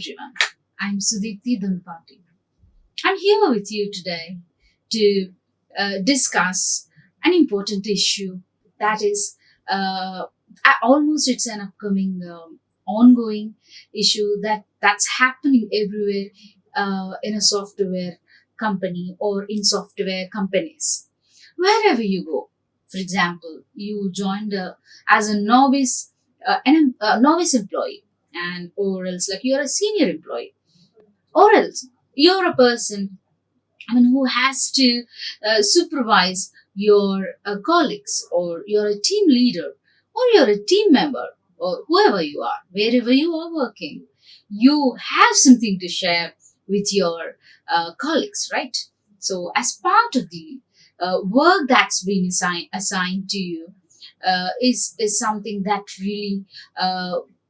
everyone, I'm Sudeepthi Dondapati. I'm here with you today to discuss an important issue that is almost it's an upcoming ongoing issue that's happening everywhere in a software company or in software companies. Wherever you go, for example, you joined as a novice, a novice employee, and or else like you're a senior employee, or else you're a person, who has to supervise your colleagues, or you're a team leader, or you're a team member, or whoever you are, wherever you are working, you have something to share with your colleagues, right? So, as part of the work that's been assigned to you, is something that really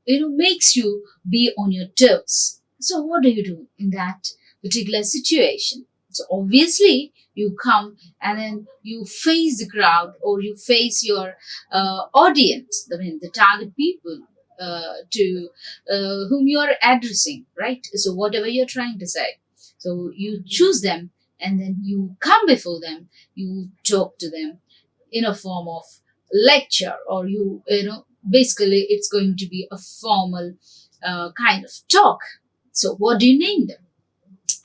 makes you be on your toes. So, what do you do in that particular situation? So obviously, you come and then you face the crowd, or you face your audience, the target people to whom you are addressing, right? So whatever you're trying to say, so you choose them, and then you come before them, you talk to them in a form of lecture, or basically it's going to be a formal kind of talk. So what do you name them?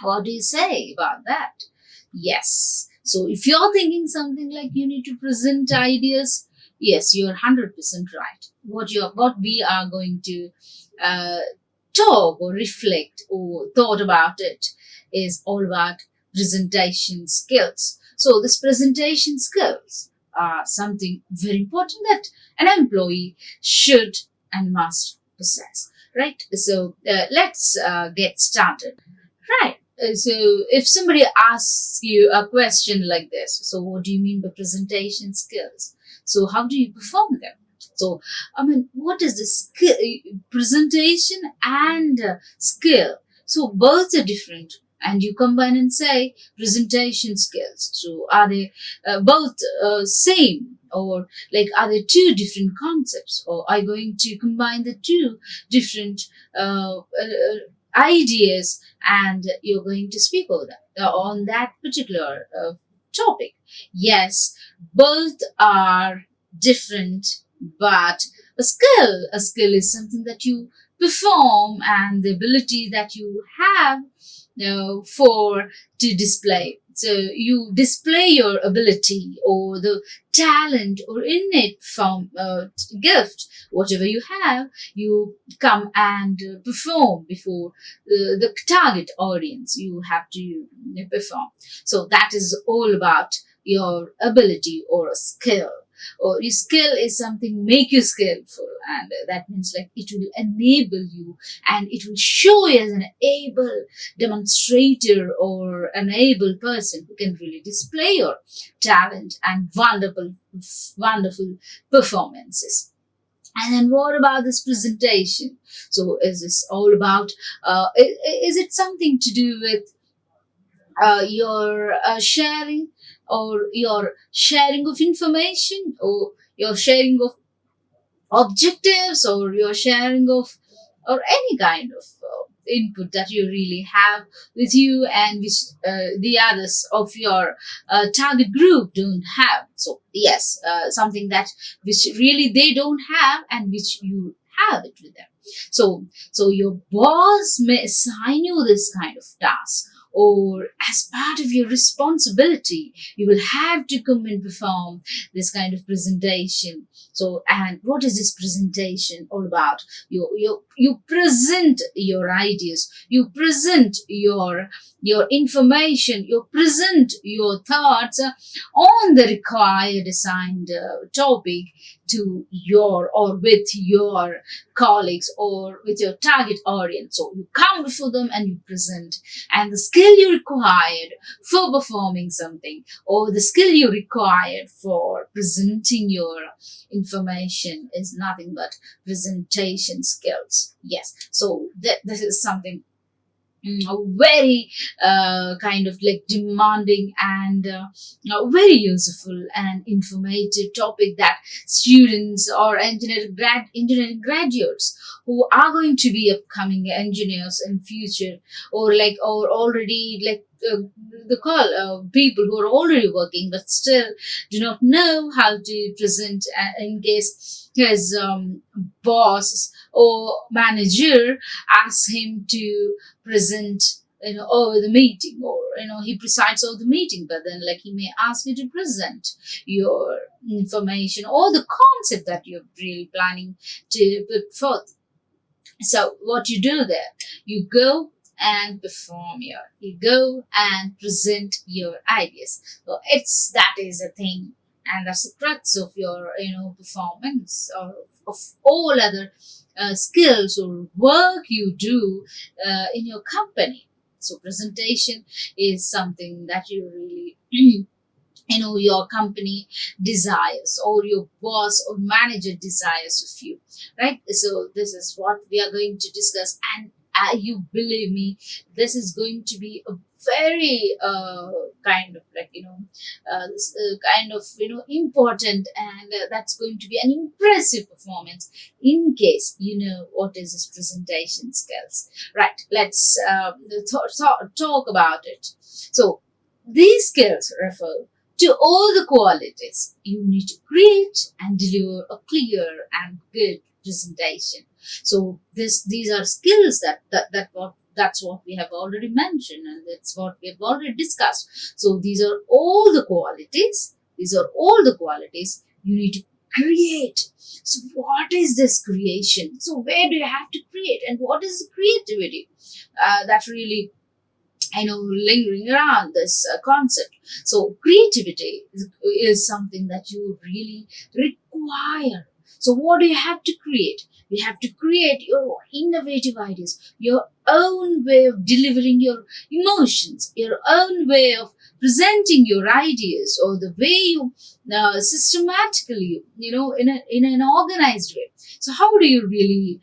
What do you say about that? Yes. So if you're thinking something like you need to present ideas, yes, you're 100% right. What we are going to uh, talk or reflect or thought about it is all about presentation skills. So this presentation skills are something very important that an employee should and must possess. Right. So let's get started. Right. So if somebody asks you a question like this, so what do you mean by presentation skills? So how do you perform them? So, what is the skill, presentation and skill? So both are different, and you combine and say presentation skills. So are they both same, or like are they two different concepts, or are you going to combine the two different ideas, and you're going to speak over that, on that particular topic? Yes, both are different, but a skill is something that you perform, and the ability that you have for to display. So you display your ability, or the talent, or innate from gift, whatever you have, you come and perform before the target audience. You have to perform. So that is all about your ability or a skill. Or your skill is something make you skillful, and that means like it will enable you, and it will show you as an able demonstrator, or an able person who can really display your talent and wonderful performances. And then what about this presentation? So is this all about, is it something to do with your sharing, or your sharing of information, or your sharing of objectives, or your sharing of, or any kind of input that you really have with you, and which the others of your target group don't have? So yes, something that which really they don't have, and which you have it with them. So your boss may assign you this kind of task, or as part of your responsibility, you will have to come and perform this kind of presentation. So, and what is this presentation all about? You present your ideas, you present your information, you present your thoughts on the required assigned topic to your, or with your colleagues, or with your target audience. So you come before them and you present, and the skill you required for performing something, or the skill you required for presenting your information, is nothing but presentation skills. Yes. So this is something a very kind of like demanding and very useful and informative topic that students or engineering graduates who are going to be upcoming engineers in future, or like or already like the call people who are already working but still do not know how to present in case his boss or manager asks him to present over the meeting, or he presides over the meeting, but then like he may ask you to present your information or the concept that you're really planning to put forth. So what you do there, you go and you go and present your ideas. So that is a thing, and that's the crux of your performance, or of all other skills or work you do in your company. So presentation is something that you really your company desires, or your boss or manager desires of you, right? So this is what we are going to discuss, and you believe me, this is going to be a very kind of like kind of important, and that's going to be an impressive performance in case you know what is this presentation skills, right? Let's talk about it. So these skills refer to all the qualities you need to create and deliver a clear and good presentation. So these are skills that's what we have already mentioned, and that's what we have already discussed. So these are all the qualities. These are all the qualities you need to create. So what is this creation? So where do you have to create, and what is creativity? That really lingering around this concept. So creativity is something that you really require. So what do you have to create? You have to create your innovative ideas, your own way of delivering your emotions, your own way of presenting your ideas, or the way you systematically, in an organized way. So how do you really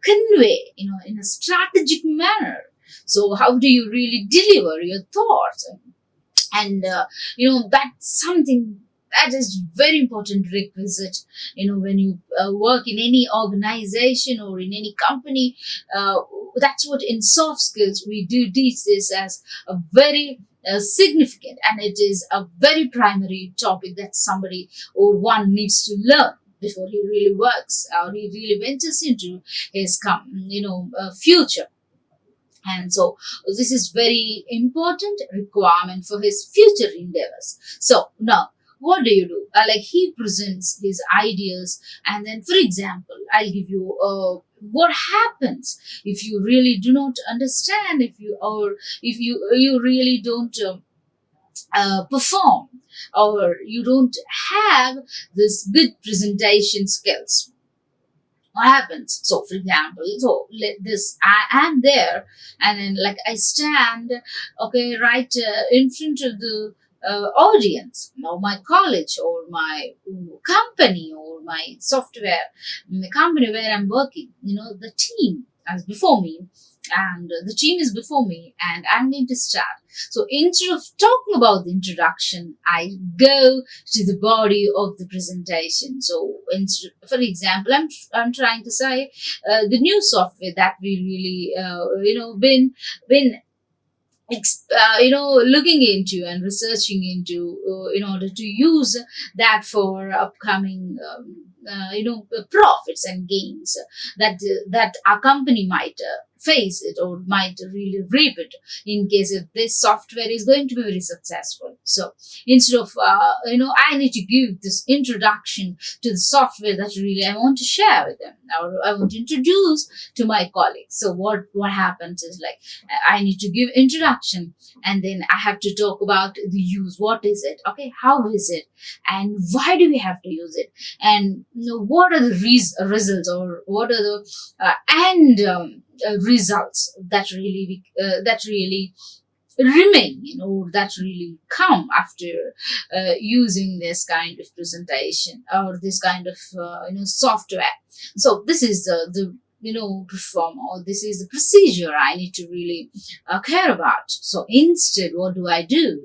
convey, in a strategic manner? So how do you really deliver your thoughts? And that's something that is very important requisite when you work in any organization or in any company. That's what in soft skills we do teach this as a very significant, and it is a very primary topic that somebody or one needs to learn before he really works or he really ventures into his future. And so this is very important requirement for his future endeavors. So now what do you do? Like he presents his ideas, and then for example, I'll give you what happens if you really do not understand, if you really don't perform, or you don't have this good presentation skills. What happens? So for example, so let this I am there, and then like I stand okay right in front of the audience, or my college, or my company, or my software, the company where I'm working, the team as before me, and the team is before me, and I'm going to start. So instead of talking about the introduction, I go to the body of the presentation. So for example, I'm trying to say the new software that we really looking into and researching into in order to use that for upcoming profits and gains that our company might face it, or might really reap it in case if this software is going to be very successful. So instead of I need to give this introduction to the software that really I want to share with them, or I want to introduce to my colleagues. So what happens is like I need to give introduction, and then I have to talk about the use. What is it? Okay, how is it? And why do we have to use it? And what are the results, or what are the end results that really remain, that really come after using this kind of presentation or this kind of software. So this is the perform, or this is the procedure I need to really care about. So instead, what do I do?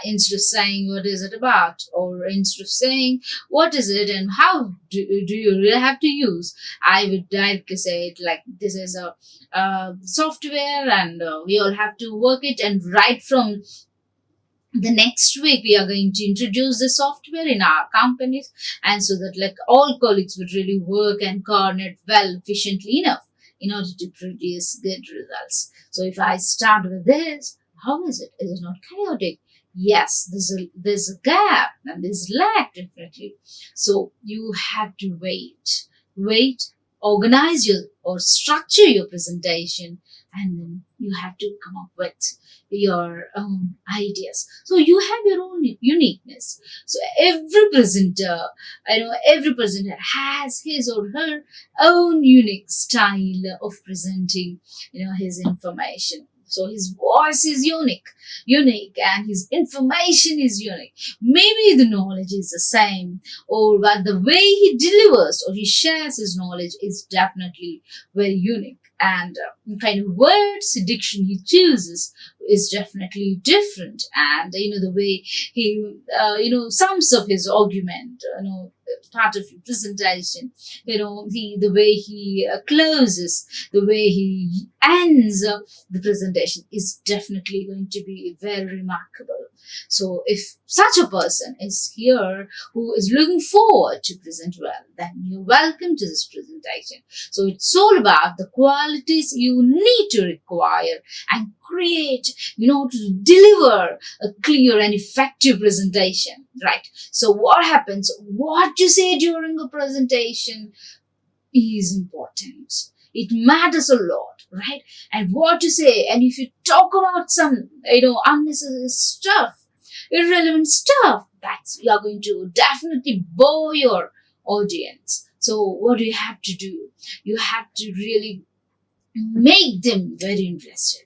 Instead of saying what is it about, or instead of saying what is it and how do you really have to use, I would directly say it like this is a software, and we all have to work it, and right from the next week we are going to introduce the software in our companies, and so that like all colleagues would really work and coordinate well efficiently enough in order to produce good results. So if I start with this, how is it? Is it not chaotic? Yes, there's a gap and there's lag definitely. So you have to wait, organize your or structure your presentation, and then you have to come up with your own ideas. So you have your own uniqueness. So every presenter has his or her own unique style of presenting, his information. So his voice is unique, and his information is unique. Maybe the knowledge is the same, but the way he delivers or he shares his knowledge is definitely very unique. And kind of words, diction he chooses is definitely different. And the way he sums up his argument, part of your presentation, the way he closes, the way he ends the presentation is definitely going to be very remarkable. So if such a person is here who is looking forward to present well, then you're welcome to this presentation. So it's all about the qualities you need to require and create, to deliver a clear and effective presentation, right? So what happens? What you say during a presentation is important. It matters a lot, right? And what you say, and if you talk about some, unnecessary stuff, irrelevant stuff, that's you are going to definitely bore your audience. So what do you have to do? You have to really make them very interested.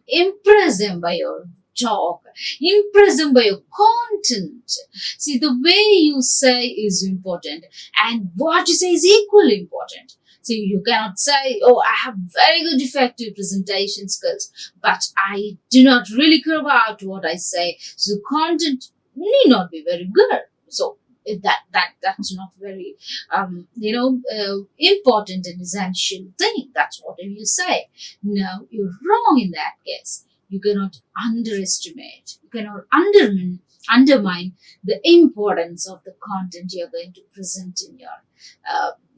Impress them by your talk, impress them by your content. See, the way you say is important, and what you say is equally important. So you cannot say, oh, I have very good effective presentation skills, but I do not really care about what I say. So the content need not be very good. So that's not very important and essential thing. That's what you say. No, you're wrong in that case. You cannot underestimate. You cannot undermine the importance of the content you're going to present in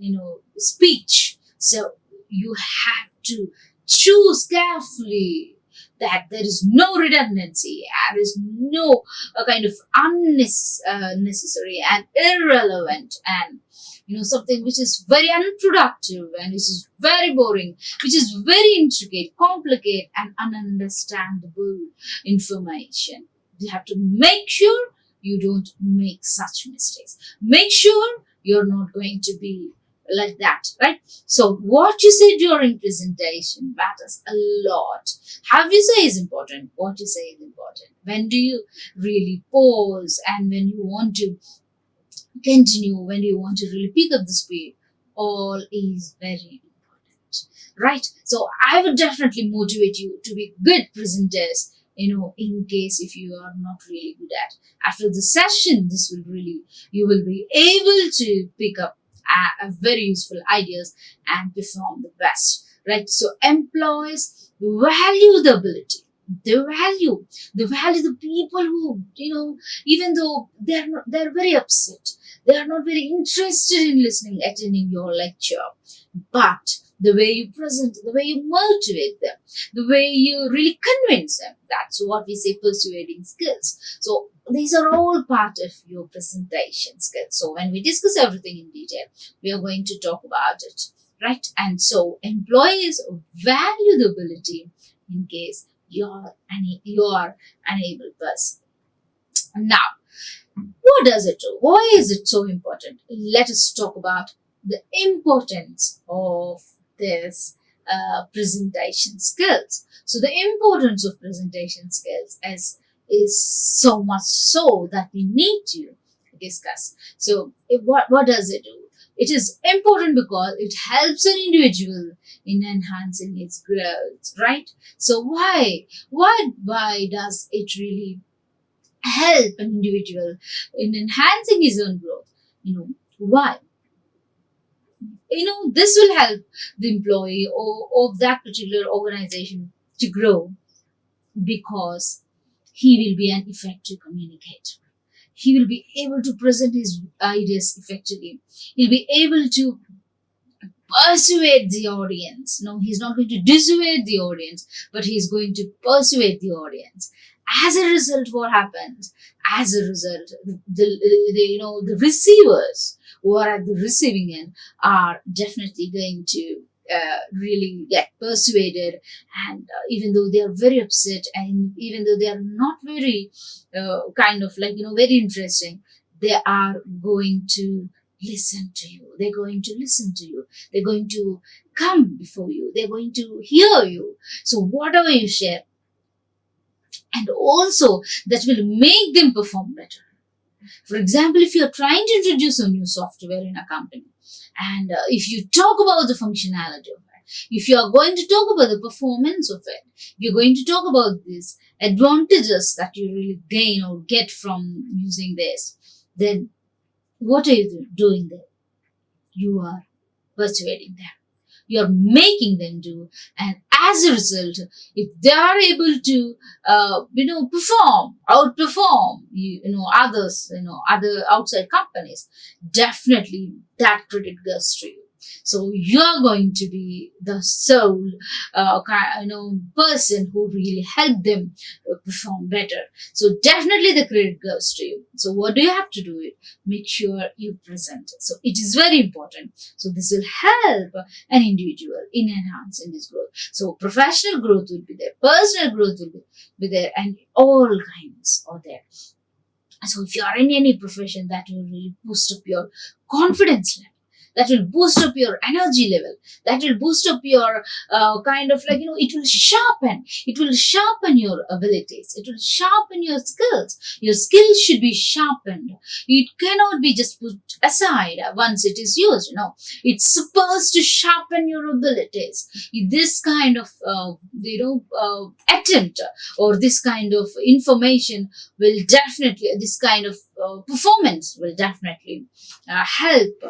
your speech. So you have to choose carefully that there is no redundancy, and there is no kind of unnecessary and irrelevant, and something which is very unproductive and which is very boring, which is very intricate, complicated, and ununderstandable information. You have to make sure you don't make such mistakes. Make sure you're not going to be like that, right? So what you say during presentation matters a lot. How you say is important. What you say is important. When do you really pause, and when you want to continue, when you want to really pick up the speed, all is very important, right? So I would definitely motivate you to be good presenters, in case if you are not really good at. After the session, you will be able to pick up very useful ideas and perform the best, right? So employees value the ability. They value the people who, even though they're very upset, they are not very interested in attending your lecture, but the way you present, the way you motivate them, the way you really convince them, that's what we say persuading skills. So these are all part of your presentation skills. So when we discuss everything in detail, we are going to talk about it, right? And so employees value the ability in case you're an able person. Now, what does it do? Why is it so important? Let us talk about the importance of this presentation skills. So the importance of presentation skills is so much so that we need to discuss. So what does it do? It is important because it helps an individual in enhancing its growth, right? So why does it really help an individual in enhancing his own growth? Why? This will help the employee of that particular organization to grow because he will be an effective communicator. He will be able to present his ideas effectively. He'll be able to persuade the audience. No, he's not going to dissuade the audience, but he's going to persuade the audience. As a result, what happens? As a result, the receivers who are at the receiving end are definitely going to really get persuaded, and even though they are very upset, and even though they are not very very interesting, they are going to listen to you. They're going to listen to you. They're going to come before you. They're going to hear you. So whatever you share, and also that will make them perform better. For example, if you're trying to introduce a new software in a company, and if you talk about the functionality of it, if you are going to talk about the performance of it, if you're going to talk about these advantages that you really gain or get from using this, then what are you doing there? You are persuading them. You're making them do, and as a result, if they are able to outperform others, other outside companies, definitely that credit goes to you. So you're going to be the sole person who really helped them perform better. So definitely the credit goes to you. So what do you have to do? Make sure you present. So it is very important. So this will help an individual in enhancing his growth. So professional growth will be there, personal growth will be there, and all kinds are there. So if you are in any profession, that will really boost up your confidence level. That will boost up your energy level. That will boost up your it will sharpen your abilities. It will sharpen your skills. Your skills should be sharpened. It cannot be just put aside once it is used. It's supposed to sharpen your abilities. This kind of attempt or this kind of information will definitely, this kind of performance will definitely help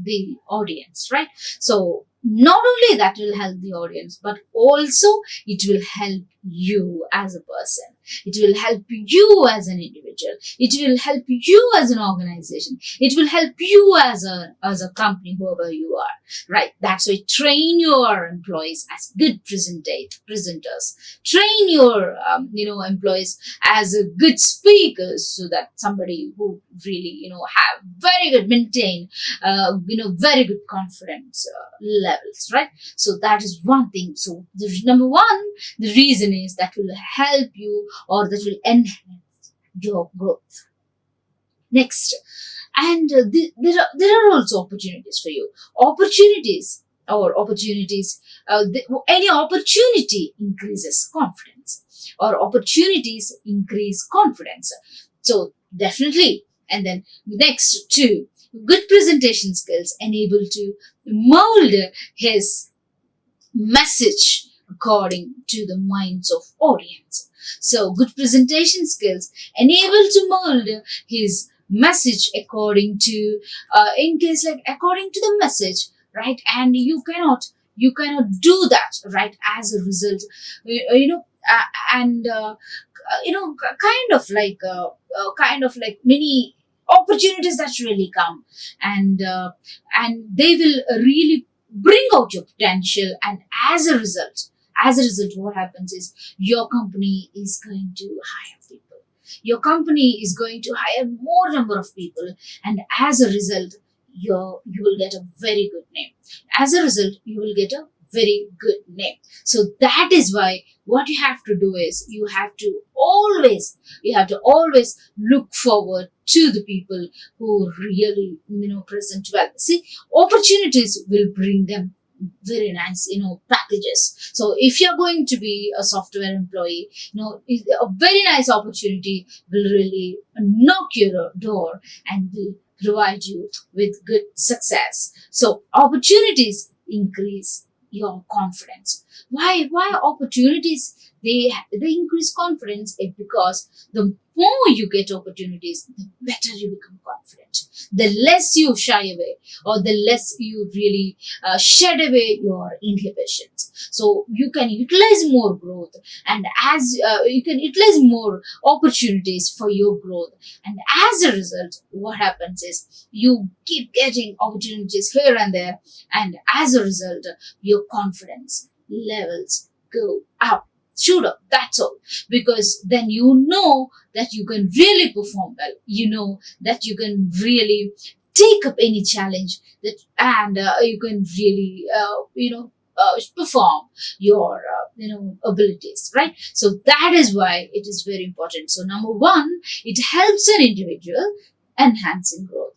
the audience, right? So not only that will help the audience, but also it will help you as a person. It will help you as an individual. It will help you as an organization. It will help you as a company, whoever you are, right? That's why train your employees as good presenters. Train your employees as a good speakers, so that somebody who really have very good maintain very good confidence levels, right? So that is one thing. So the number one, the reason is that will help you, or that will enhance your growth. Next, and there are also opportunities for you. Any opportunity increases confidence, or opportunities increase confidence. So definitely. And then next two, good presentation skills enable to mold his message according to the minds of audience. So good presentation skills enable to mold his message according to according to the message, right? And you cannot do that, right? As a result, kind of like many opportunities that really come, and they will really bring out your potential, and as a result what happens is your company is going to hire people. Your company is going to hire more number of people, and as a result you will get a very good name. As a result, you will get a very good name. So that is why what you have to do is you have to always look forward to the people who really present well. See, opportunities will bring them very nice packages. So if you're going to be a software employee, a very nice opportunity will really knock your door and will provide you with good success. So opportunities increase your confidence. Why opportunities? They increase confidence is because the more you get opportunities, the better you become confident. The less you shy away, or the less you really shed away your inhibitions. So you can utilize more growth, and as you can utilize more opportunities for your growth. And as a result, what happens is you keep getting opportunities here and there, and as a result, your confidence levels go up, shoot up. That's all. Because then you know that you can really perform well. You know that you can really take up any challenge that, and you can really, perform your, abilities, right? So that is why it is very important. So number one, it helps an individual enhancing growth.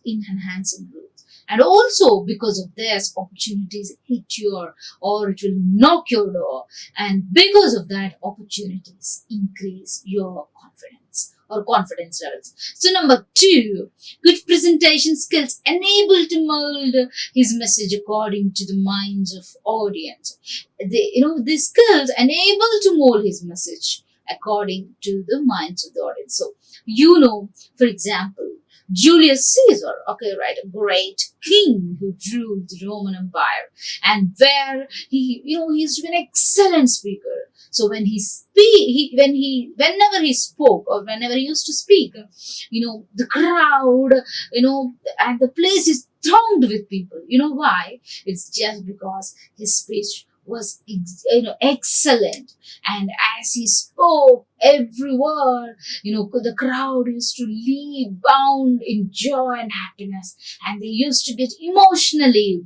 And also because of this, opportunities hit your, or it will knock your door. And because of that, opportunities increase your confidence or confidence levels. So number two, good presentation skills enable to mold his message according to the minds of audience. These skills enable to mold his message according to the minds of the audience. So, for example, Julius Caesar, okay, right, a great king who ruled the Roman Empire, and where he used to be an excellent speaker. So when whenever he spoke, or whenever he used to speak, the crowd, and the place is thronged with people. You know why? It's just because his speech was excellent, and as he spoke every word, the crowd used to leave bound in joy and happiness, and they used to get emotionally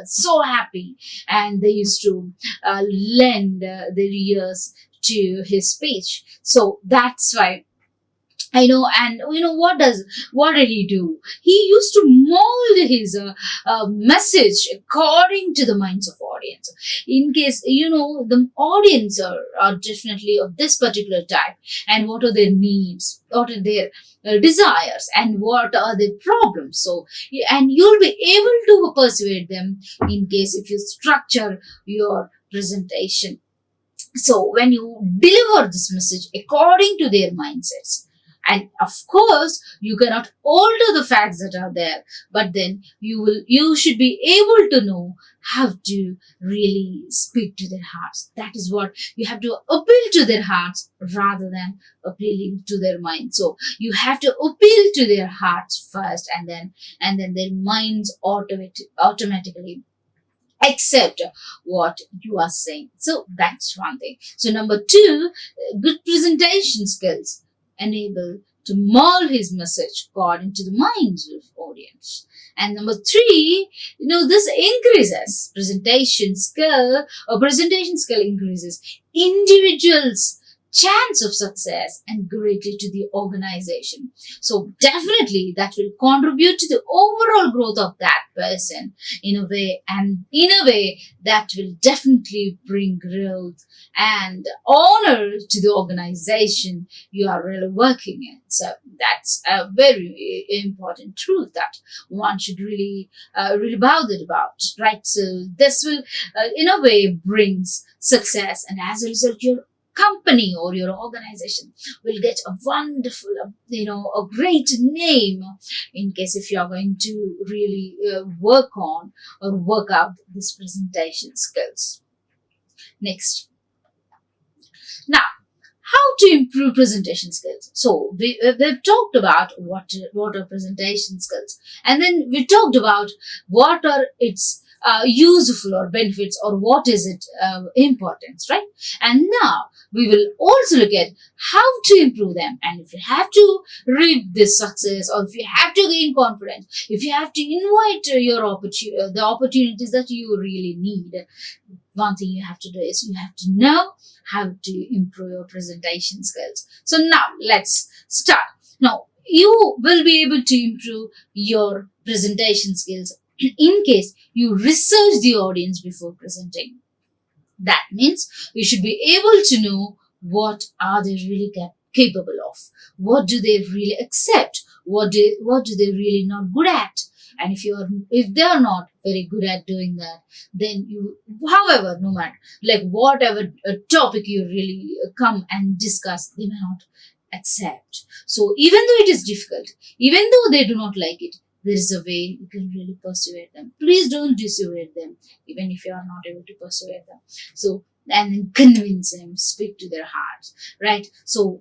so happy, and they used to lend their ears to his speech. So that's why and what did he do? He used to mold his message according to the minds of audience. In case the audience are definitely of this particular type, and what are their needs, what are their desires, and what are their problems. So, and you'll be able to persuade them in case if you structure your presentation. So when you deliver this message according to their mindsets, and of course, you cannot alter the facts that are there, but then you should be able to know how to really speak to their hearts. That is what you have to appeal to their hearts rather than appealing to their minds. So you have to appeal to their hearts first, and then their minds automatically accept what you are saying. So that's one thing. So number two, good presentation skills enable to mold his message according to the minds of audience. And number three, this increases presentation skill increases individuals' chance of success and greatly to the organization. So definitely that will contribute to the overall growth of that person in a way, and in a way that will definitely bring growth and honor to the organization you are really working in. So that's a very important truth that one should really bow about, right? So this will in a way brings success, and as a result your company or your organization will get a wonderful, a great name in case if you are going to really work on or work out this presentation skills. Next. Now, how to improve presentation skills? So we've talked about what are presentation skills, and then we talked about what are its useful or benefits, or what is it importance, right? And now we will also look at how to improve them. And if you have to reap this success, or if you have to gain confidence, if you have to invite the opportunities that you really need, one thing you have to do is you have to know how to improve your presentation skills. So now let's start. Now you will be able to improve your presentation skills in case you research the audience before presenting. That means you should be able to know what are they really capable of. off. What do they really accept? What do they really not good at? And if they are not very good at doing that, then you, however, no matter like whatever topic you really come and discuss, they may not accept. So even though it is difficult, even though they do not like it, there is a way you can really persuade them. Please don't dissuade them, even if you are not able to persuade them. So, and then convince them, speak to their hearts, right? So,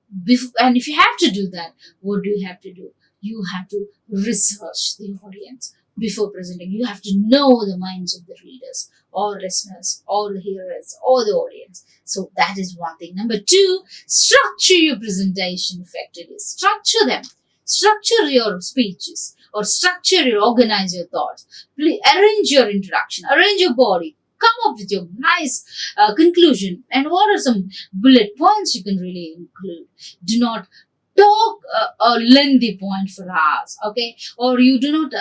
and if you have to do that, what do you have to do? You have to research the audience before presenting. You have to know the minds of the readers or listeners or the hearers or the audience. So that is one thing. Number two, structure your presentation effectively. Structure them. Structure your speeches or organize your thoughts. Please arrange your introduction, arrange your body. Come up with your nice conclusion, and what are some bullet points you can really include. Do not talk a lengthy point for hours, okay? Or you do not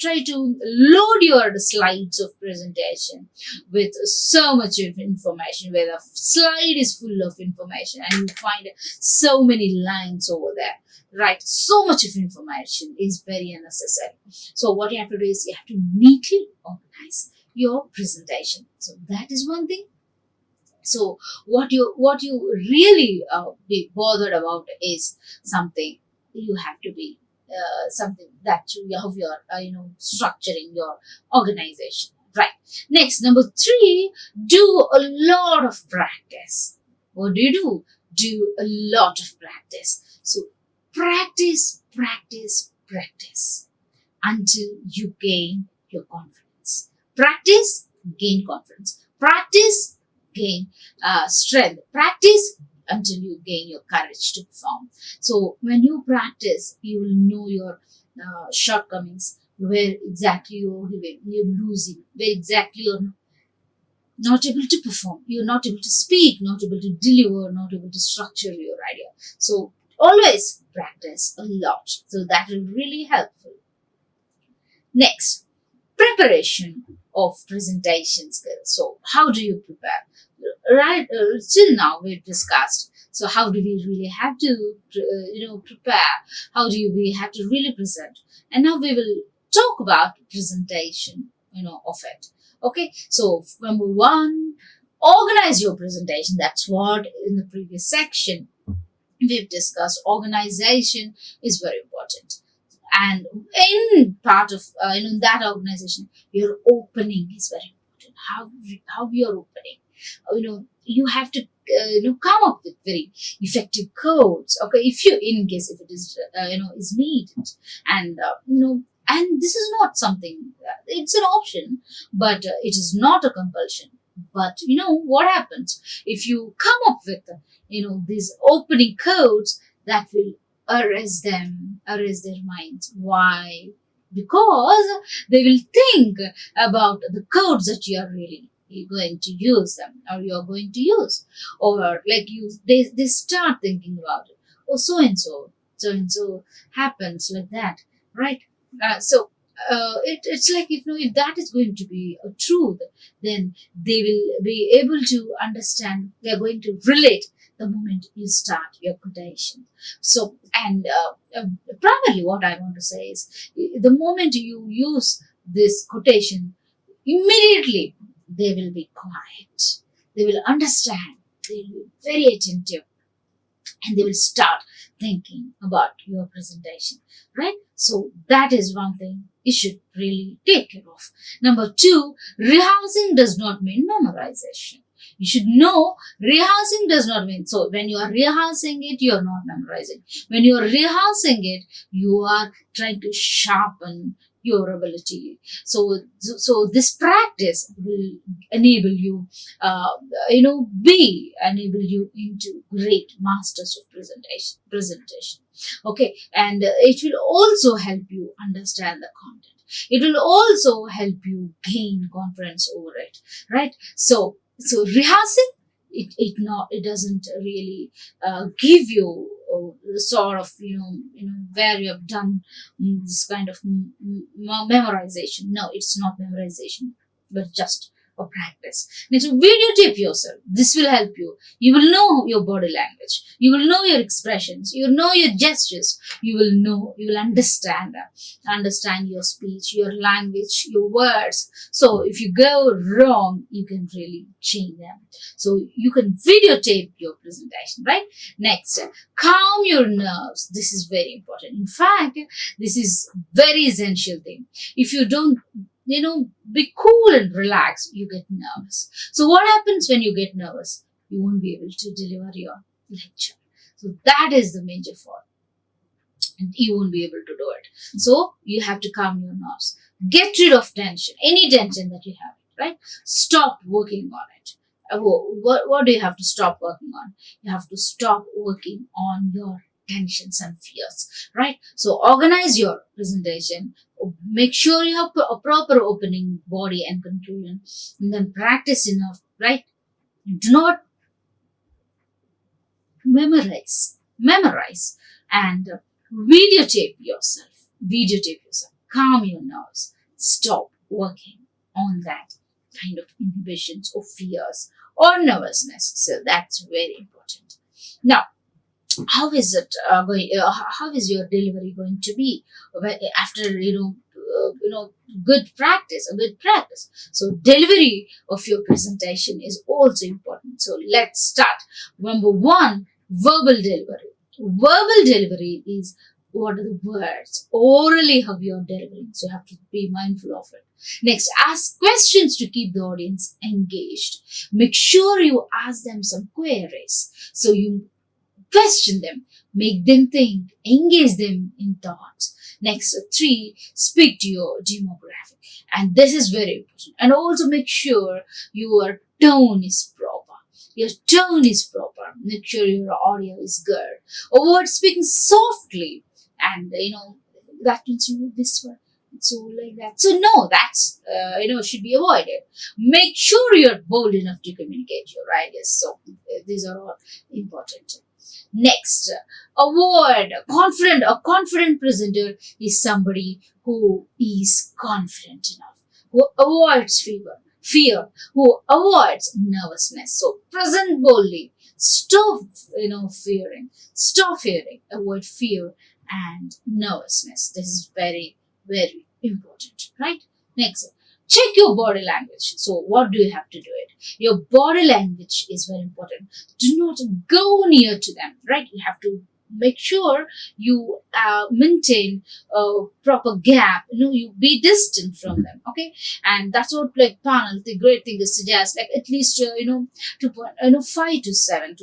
try to load your slides of presentation with so much of information, where the slide is full of information and you find so many lines over there, right? So much of information is very unnecessary. So what you have to do is you have to neatly organize your presentation. So that is one thing. So what you really be bothered about is something you have to be something that how you are structuring your organization, right? Next, number three, do a lot of practice. What do? Do a lot of practice. So practice until you gain your confidence. Practice, gain confidence. Practice, gain strength. Practice until you gain your courage to perform. So when you practice, you will know your shortcomings, where exactly you're losing, where exactly you're not able to perform, you're not able to speak, not able to deliver, not able to structure your idea. So always practice a lot. So that will really helpful. Next, preparation of presentation skills. So how do you prepare? Right, till now we've discussed. So how do we really have to, prepare? How do we have to really present? And now we will talk about presentation, of it. Okay. So number one, organize your presentation. That's what in the previous section we've discussed. Organization is very important. And in part of that organization, your opening is very important. How you're opening, you have to come up with very effective codes. Okay, if it is is needed, and and this is not something. It's an option, but it is not a compulsion. But what happens if you come up with these opening codes that will arrest their minds. Why? Because they will think about the codes that you are really going to use them, or you are going to use, or like they start thinking about it. Oh, so and so happens like that, right? It's like if that is going to be a truth, then they will be able to understand. They are going to relate the moment you start your quotation. So, and primarily what I want to say is, the moment you use this quotation, immediately they will be quiet. They will understand. They will be very attentive, and they will start thinking about your presentation, right? So that is one thing you should really take care of. Number two, rehearsing does not mean memorization. You should know rehearsing does not mean, so when you are rehearsing it, you are not memorizing. When you are rehearsing it, you are trying to sharpen your ability. So this practice will enable you, enable you into great masters of presentation. Okay, and it will also help you understand the content. It will also help you gain confidence over it, right? So rehearsing, it doesn't really give you sort of where you have done this kind of memorization. No, it's not memorization, but just or practice. Next, videotape yourself. This will help you. You will know your body language. You will know your expressions. You will know your gestures. You will understand your speech, your language, your words. So if you go wrong, you can really change them. So you can videotape your presentation, right? Next, calm your nerves. This is very important. In fact, this is very essential thing. If you don't, be cool and relaxed, you get nervous. So what happens when you get nervous? You won't be able to deliver your lecture. So that is the major fault. And you won't be able to do it. So you have to calm your nerves. Get rid of tension, any tension that you have, right? Stop working on it. What do you have to stop working on? You have to stop working on your tensions and fears, right? So organize your presentation. Make sure you have a proper opening, body, and conclusion, and then practice enough, right? Do not memorize, and videotape yourself. Calm your nerves. Stop working on that kind of inhibitions or fears or nervousness. So that's very important. Now, how is it going? How is your delivery going to be after good practice? So delivery of your presentation is also important. So let's start. Number one, verbal delivery. Verbal delivery is what are the words orally how you are delivering. So you have to be mindful of it. Next, ask questions to keep the audience engaged. Make sure you ask them some queries. So you question them, make them think, engage them in thoughts. Next, three, speak to your demographic. And this is very important. And also make sure your tone is proper. Make sure your audio is good. Avoid speaking softly. And, that means you whisper. So like that. So no, that's, should be avoided. Make sure you're bold enough to communicate your ideas. So these are all important. Next, avoid confident. A confident presenter is somebody who is confident enough, who avoids fear, who avoids nervousness. So present boldly. Stop, fearing. Avoid fear and nervousness. This is very, very important, right? Next, check your body language. So what do you have to do it? Your body language is very important. Do not go near to them, right? You have to make sure you maintain a proper gap. You be distant from them, okay? And that's what like panel, the great thing is suggest like at least 2.5 to 7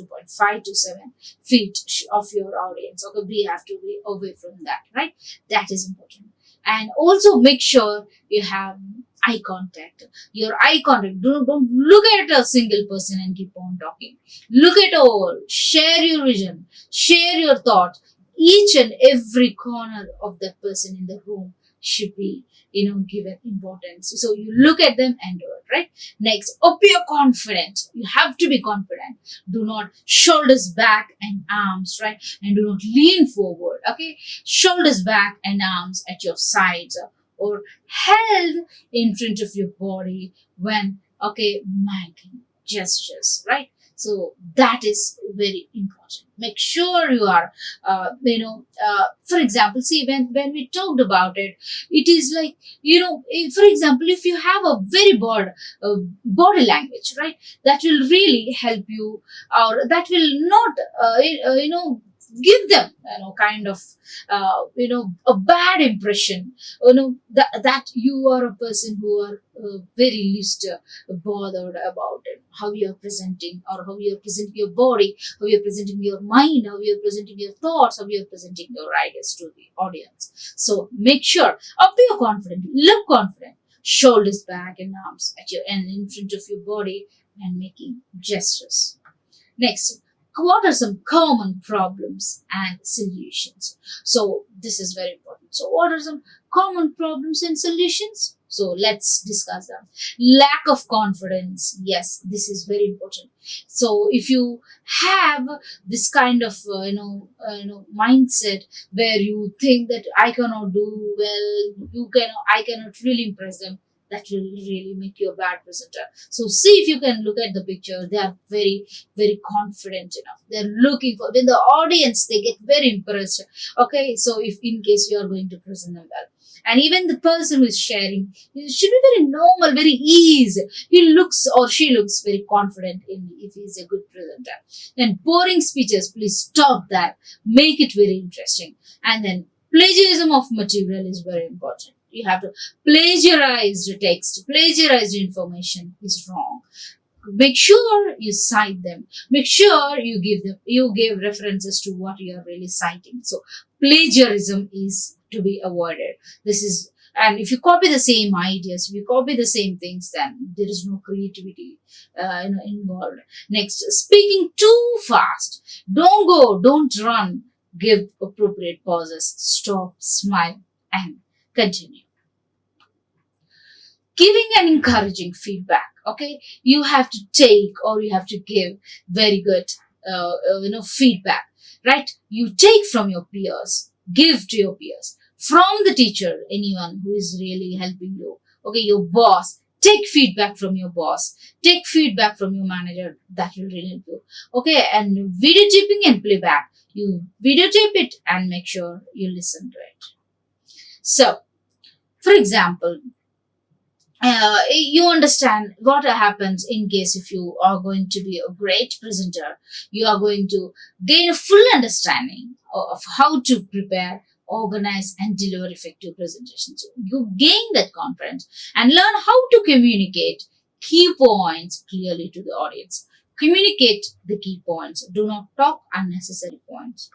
feet of your audience. Okay, we have to be away from that, right? That is important. And also make sure you have eye contact. Your eye contact. Don't look at a single person and keep on talking. Look at all. Share your vision. Share your thought. Each and every corner of that person in the room should be, given importance. So you look at them and do it, right? Next, appear confident. You have to be confident. Do not shoulders back and arms, right? And do not lean forward, okay? Shoulders back and arms at your sides or held in front of your body when, making gestures, right? So that is very important. Make sure you are, for example, see when we talked about it, it is like, for example, if you have a very broad body language, right, that will really help you, or that will not, give them, kind of, a bad impression, that you are a person who are very least bothered about it, how you are presenting, or how you are presenting your body, how you are presenting your mind, how you are presenting your thoughts, how you are presenting your ideas to the audience. So make sure, appear confident, look confident, shoulders back and arms at your and in front of your body and making gestures. Next, what are some common problems and solutions? So this is very important. So what are some common problems and solutions? So let's discuss them. Lack of confidence. Yes, this is very important. So if you have this kind of mindset where you think that I cannot do well, I cannot really impress them, that will really make you a bad presenter. So see if you can look at the picture. They are very, very confident enough. They're looking for, when the audience, they get very impressed. Okay, so if in case you are going to present them well. And even the person who is sharing, it should be very normal, very easy. He looks or she looks very confident in if he is a good presenter. Then boring speeches, please stop that. Make it very interesting. And then plagiarism of material is very important. You have to plagiarize the text, plagiarize the information is wrong. Make sure you cite them. Make sure you give references to what you are really citing. So plagiarism is to be avoided. This is, and if you copy the same ideas, if you copy the same things, then there is no creativity involved. Next, speaking too fast. Don't run. Give appropriate pauses. Stop, smile, and continue. Giving and encouraging feedback. Okay, you have to take or you have to give very good feedback, right? You take from your peers, give to your peers, from the teacher, anyone who is really helping you. Okay, your boss, take feedback from your boss, take feedback from your manager. That will really help you. Okay, and videotaping and playback. You videotape it and make sure you listen to it. So, for example, you understand what happens in case if you are going to be a great presenter. You are going to gain a full understanding of how to prepare, organize, and deliver effective presentations. So you gain that confidence and learn how to communicate key points clearly to the audience. Communicate the key points. Do not talk unnecessary points.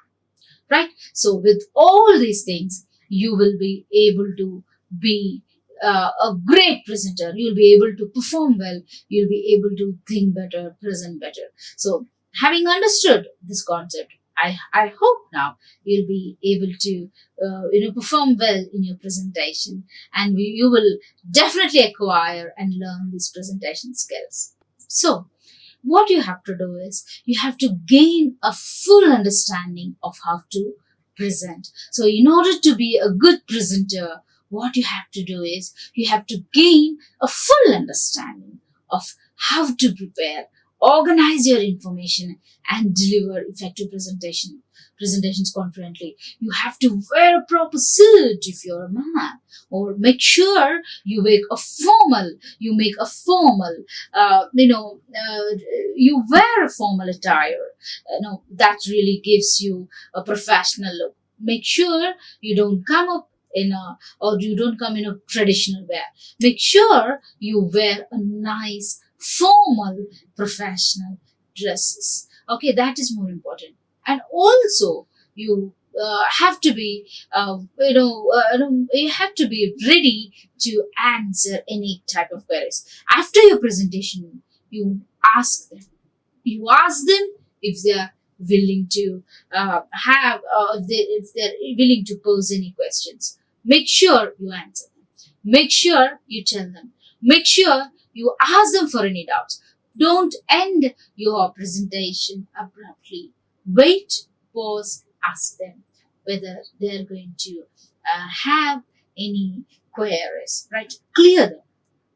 Right? So with all these things, you will be able to be a great presenter. You'll be able to perform well. You'll be able to think better, present better. So having understood this concept, I hope now you'll be able to perform well in your presentation, and you will definitely acquire and learn these presentation skills. So what you have to do is you have to gain a full understanding of how to present. So in order to be a good presenter, what you have to do is you have to gain a full understanding of how to prepare, organize your information, and deliver effective presentations confidently. You have to wear a proper suit if you're a man, or make sure you make a formal, you wear a formal attire. That really gives you a professional look. Make sure you don't come up you don't come in a traditional wear. Make sure you wear a nice, formal, professional dresses. Okay, that is more important. And also, you have to be, you have to be ready to answer any type of queries. After your presentation, you ask them. You ask them if they are willing to if they're willing to pose any questions. Make sure you answer them. Make sure you tell them. Make sure you ask them for any doubts. Don't end your presentation abruptly. Wait, pause, ask them whether they're going to have any queries, right? Clear them.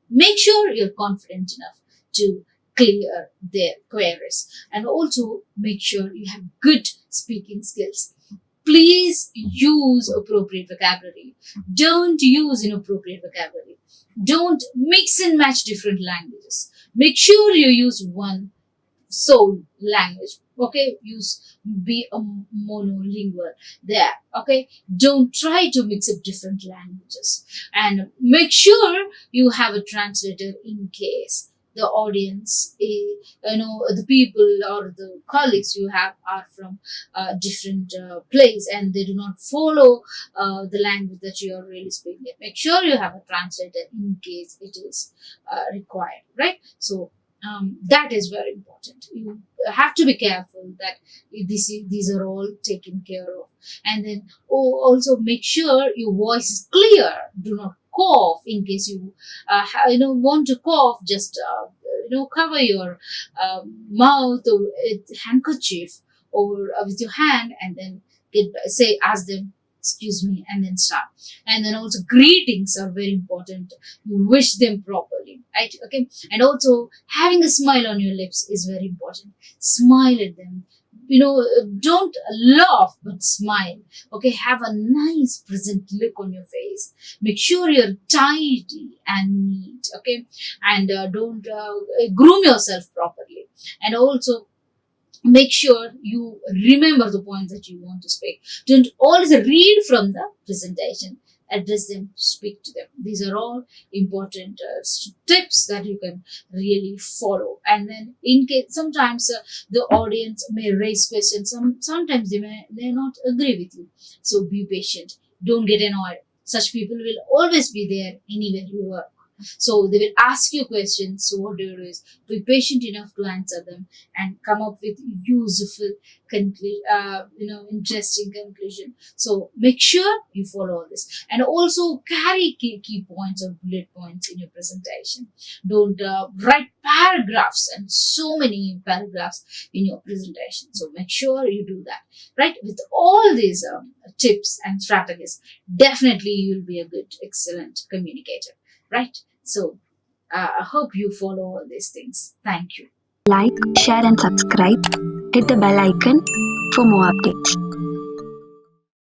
Make sure you're confident enough to clear their queries, and also make sure you have good speaking skills. Please use appropriate vocabulary. Don't use inappropriate vocabulary. Don't mix and match different languages. Make sure you use one sole language. Okay, be a monolingual there. Okay, don't try to mix up different languages, and make sure you have a translator in case the audience, the people or the colleagues you have are from different place, and they do not follow the language that you are really speaking. Make sure you have a translator in case it is required, right? So that is very important. You have to be careful that these are all taken care of. And then also make sure your voice is clear. Do not cough in case you want to cough. Just cover your mouth with handkerchief or with your hand, and then ask them excuse me, and then start. And then also greetings are very important. You wish them properly, right? Okay. And also having a smile on your lips is very important. Smile at them. Don't laugh, but smile. Okay. Have a nice, present look on your face. Make sure you're tidy and neat. Okay. And don't groom yourself properly. And also make sure you remember the points that you want to speak. Don't always read from the presentation. Address them, speak to them. These are all important tips that you can really follow. And then, in case sometimes the audience may raise questions, sometimes they may not agree with you. So be patient. Don't get annoyed. Such people will always be there anywhere you work. So they will ask you questions. So what do you do is be patient enough to answer them and come up with useful, interesting conclusion. So make sure you follow all this, and also carry key points or bullet points in your presentation. Don't write paragraphs and so many paragraphs in your presentation. So make sure you do that. Right? With all these tips and strategies, definitely you will be a good, excellent communicator. Right? So, I hope you follow all these things. Thank you. Like, share and subscribe. Hit the bell icon for more updates.